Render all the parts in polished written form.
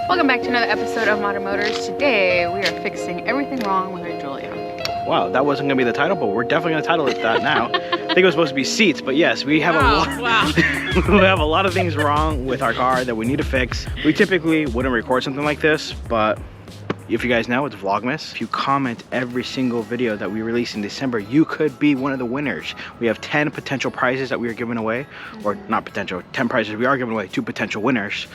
Welcome back to another episode of Modern Motors. Today we are fixing everything wrong with our Giulia. Wow, that wasn't gonna be the title, but we're definitely gonna title it that now. I think it was supposed to be seats, but yes, we have a lot. We have a lot of things wrong with our car that we need to fix. We typically wouldn't record something like this, but if you guys know, it's Vlogmas. If you comment every single video that we release in December, you could be one of the winners. We have 10 potential prizes that we are giving away, or not potential, 10 prizes we are giving away to potential winners.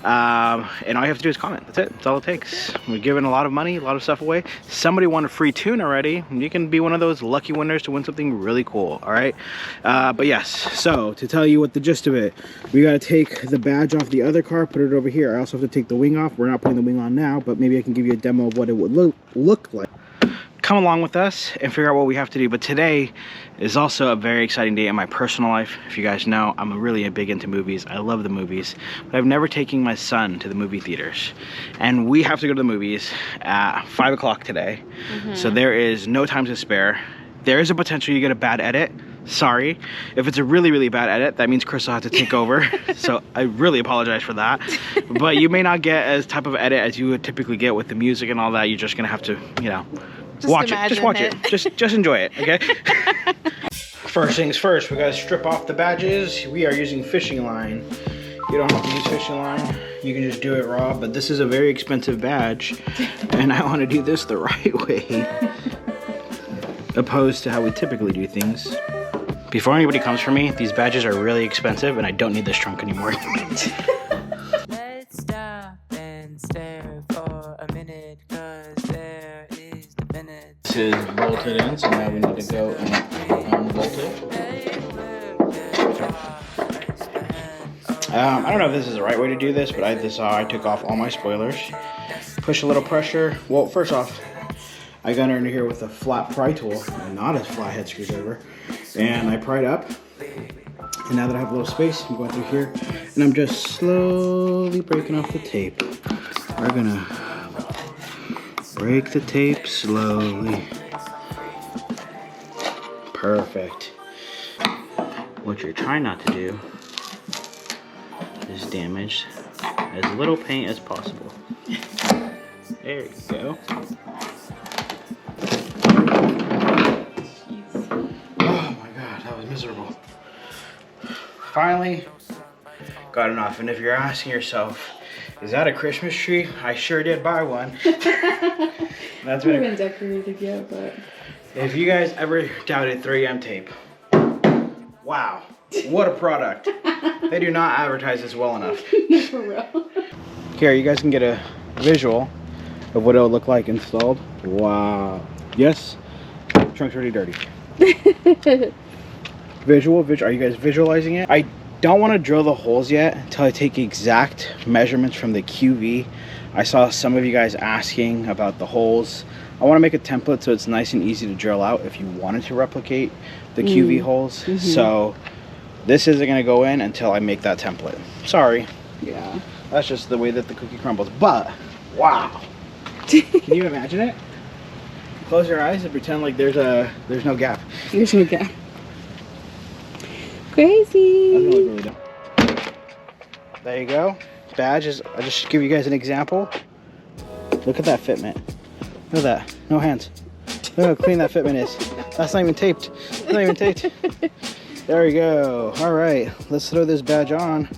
And all you have to do is comment. That's it. That's all it takes. We're giving a lot of money, a lot of stuff away. Somebody won a free tune already. You can be one of those lucky winners to win something really cool. All right. But yes, so to tell you what the gist of it, we got to take the badge off the other car, put it over here. I also have to take the wing off. We're not putting the wing on now, but maybe I can give you a demo of what it would look like. Come along with us and figure out what we have to do. But today is also a very exciting day in my personal life. If you guys know, I'm really big into movies. I love the movies, but I've never taken my son to the movie theaters, and we have to go to the movies at 5 o'clock today. So there is no time to spare. There is a potential you get a bad edit. Sorry. If it's a really bad edit, that means Chris will have to take over. So I really apologize for that. But you may not get as type of edit as you would typically get with the music and all that. You're just gonna have to, you know, watch it. Just watch it. Just enjoy it, okay? First things first, we gotta strip off the badges. We are using fishing line. You don't have to use fishing line. You can just do it raw, but this is a very expensive badge, and I want to do this the right way, opposed to how we typically do things. Before anybody comes for me, these badges are really expensive, and I don't need this trunk anymore. Let's stop and stare for a minute, 'cause there is the minute. This is bolted in, so now we need to go and unbolt it. I don't know if this is the right way to do this, but I took off all my spoilers. Push a little pressure. Well, first off, I got under here with a flat pry tool, and not a flathead screwdriver. And I pried up. And now that I have a little space, I'm going through here, and I'm just slowly breaking off the tape. We're gonna break the tape slowly. Perfect. What you're trying not to do is damage as little paint as possible. There you go. Oh my god, that was miserable. Finally got enough. And if you're asking yourself, is that a Christmas tree? I sure did buy one. That's been decorated yet, but if you guys ever doubted 3M tape, wow, what a product. They do not advertise this well enough. for real. Here, you guys can get a visual of what it'll look like installed. Wow. Yes, trunk's already dirty. Visual, are you guys visualizing it? I don't want to drill the holes yet until I take exact measurements from the QV. I saw some of you guys asking about the holes. I want to make a template so it's nice and easy to drill out if you wanted to replicate the QV holes. So this isn't going to go in until I make that template. Sorry. Yeah. That's just the way that the cookie crumbles. But, wow. Can you imagine it? Close your eyes and pretend like there's no gap. There's no gap. Crazy. That's really, really dumb. There you go. Badges. I'll just give you guys an example. Look at that fitment. Look at that. No hands. Look how clean that fitment is. That's not even taped. It's not even taped. There we go. All right. Let's throw this badge on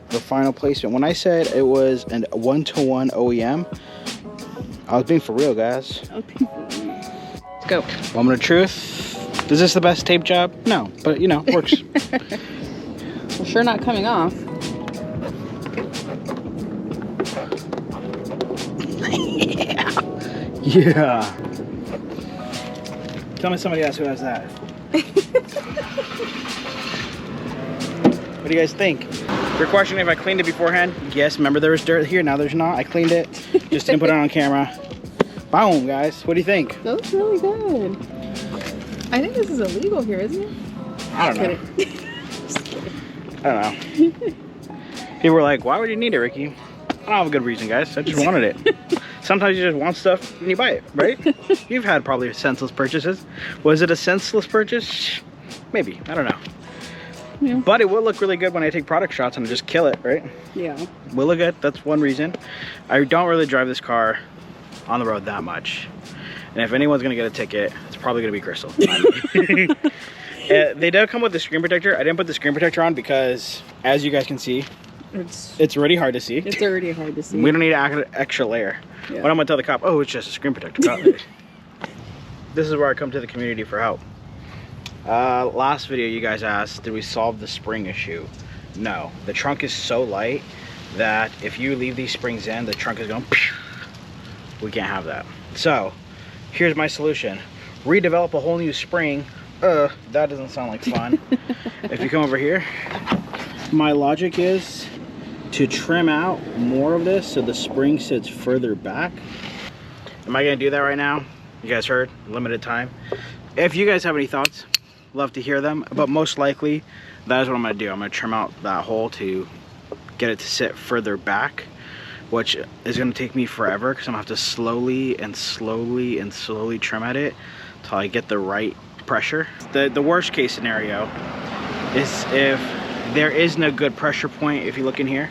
for final placement. When I said it was a 1-to-1 OEM, I was being for real, guys. Let's go. Moment of truth. Is this the best tape job? No, but you know, works. We're sure not coming off. Yeah. Tell me somebody else who has that. What do you guys think? If you're questioning if I cleaned it beforehand, yes, remember there was dirt here, now there's not. I cleaned it, just didn't put it on camera. Boom, guys. What do you think? That looks really good. I think this is illegal here, isn't it? I don't know. Just kidding. I don't know. People were like, why would you need it, Ricky? I don't have a good reason, guys. I just wanted it. Sometimes you just want stuff and you buy it, right? You've had probably senseless purchases. Was it a senseless purchase? Maybe. I don't know. Yeah. But it will look really good when I take product shots and just kill it, right? Yeah. Will look good. That's one reason. I don't really drive this car on the road that much. And if anyone's gonna get a ticket, it's probably gonna be Crystal. They do come with the screen protector. I didn't put the screen protector on because, as you guys can see, it's already hard to see. It's already hard to see. We don't need an extra layer. Yeah. What I'm gonna tell the cop, oh, it's just a screen protector. This is where I come to the community for help. Last video you guys asked, did we solve the spring issue? No, the trunk is so light that if you leave these springs in, the trunk is going, we can't have that. So here's my solution. Redevelop a whole new spring. That doesn't sound like fun. If you come over here, my logic is to trim out more of this so the spring sits further back. Am I gonna do that right now? You guys heard, limited time. If you guys have any thoughts, love to hear them, but most likely that is what I'm gonna do. I'm gonna trim out that hole to get it to sit further back, which is gonna take me forever because I'm gonna have to slowly trim at it until I get the right pressure. The worst case scenario is if there is no good pressure point. If you look in here,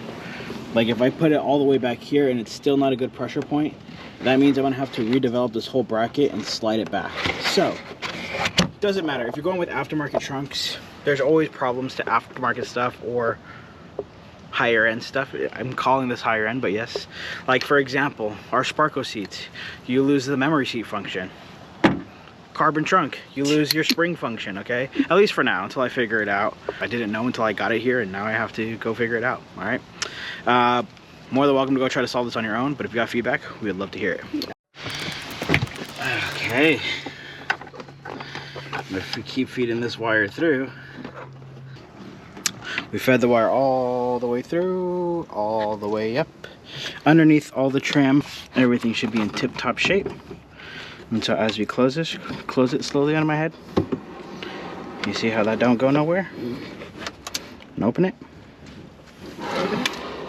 like if I put it all the way back here and it's still not a good pressure point, that means I'm gonna have to redevelop this whole bracket and slide it back. So doesn't matter if you're going with aftermarket trunks, there's always problems to aftermarket stuff or higher end stuff. I'm calling this higher end, but yes, like for example, our Sparko seats, you lose the memory seat function. Carbon trunk, you lose your spring function. Okay, at least for now, until I figure it out. I didn't know until I got it here, and now I have to go figure it out. All right, more than welcome to go try to solve this on your own, but if you got feedback, we would love to hear it. Okay, if we keep feeding this wire through, we fed the wire all the way through, all the way up, underneath all the trim. Everything should be in tip-top shape. And so as we close this, close it slowly on my head. You see how that don't go nowhere? And open it.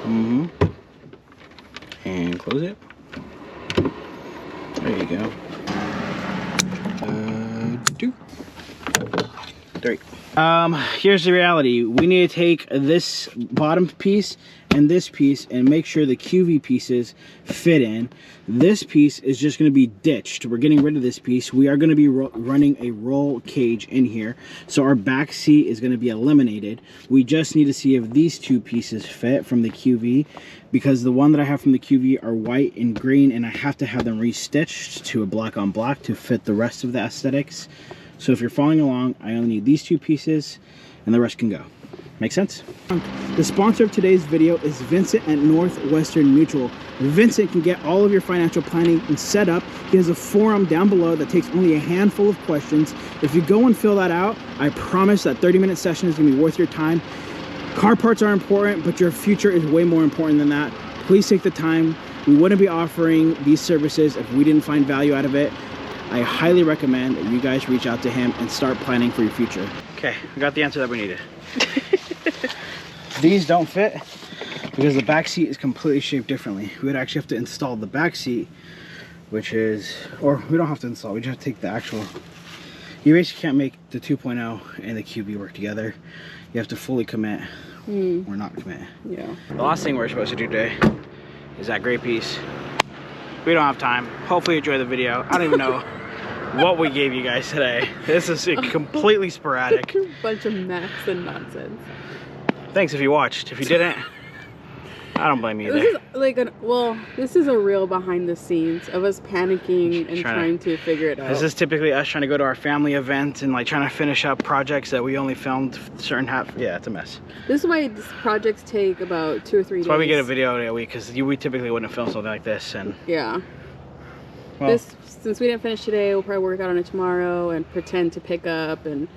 Mm-hmm. And close it. There you go. 2, 3. Here's the reality. We need to take this bottom piece and this piece and make sure the QV pieces fit in. This piece is just going to be ditched. We're getting rid of this piece. We are going to be running a roll cage in here, so our back seat is going to be eliminated. We just need to see if these two pieces fit from the QV, because the one that I have from the QV are white and green, and I have to have them restitched to a black on black to fit the rest of the aesthetics. So if you're following along, I only need these two pieces and the rest can go. Make sense? The sponsor of today's video is Vincent at Northwestern Mutual. Vincent can get all of your financial planning and set up. He has a forum down below that takes only a handful of questions. If you go and fill that out, I promise that 30-minute session is gonna be worth your time. Car parts are important, but your future is way more important than that. Please take the time. We wouldn't be offering these services if we didn't find value out of it. I highly recommend that you guys reach out to him and start planning for your future. Okay, we got the answer that we needed. These don't fit because the back seat is completely shaped differently. We would actually have to install the back seat, which is, or we don't have to install, we just have to take the actual, you basically can't make the 2.0 and the QB work together. You have to fully commit or not commit. Yeah. The last thing we're supposed to do today is that gray piece. We don't have time. Hopefully you enjoy the video. I don't even know what we gave you guys today. This is completely sporadic. A bunch of mess and nonsense. Thanks if you watched. If you didn't, I don't blame you either. This is like this is a real behind the scenes of us panicking and trying to figure it out. This is typically us trying to go to our family event and like trying to finish up projects that we only filmed certain half. Yeah, it's a mess. This is why these projects take about 2 or 3 days. That's why we get a video a week, because we typically wouldn't film something like this. And yeah. Well, since we didn't finish today, we'll probably work out on it tomorrow and pretend to pick up. And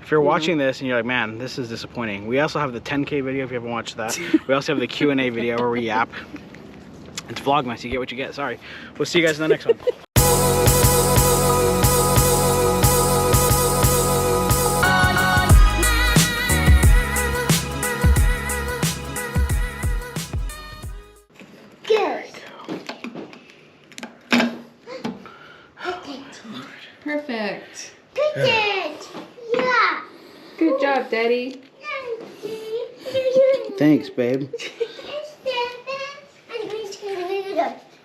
if you're watching this and you're like, man, this is disappointing, we also have the 10K video if you haven't watched that. We also have the Q&A video where we yap. It's Vlogmas, you get what you get. Sorry. We'll see you guys in the next one. Perfect. Pick it! Yeah! Good job, Daddy. Thanks, babe.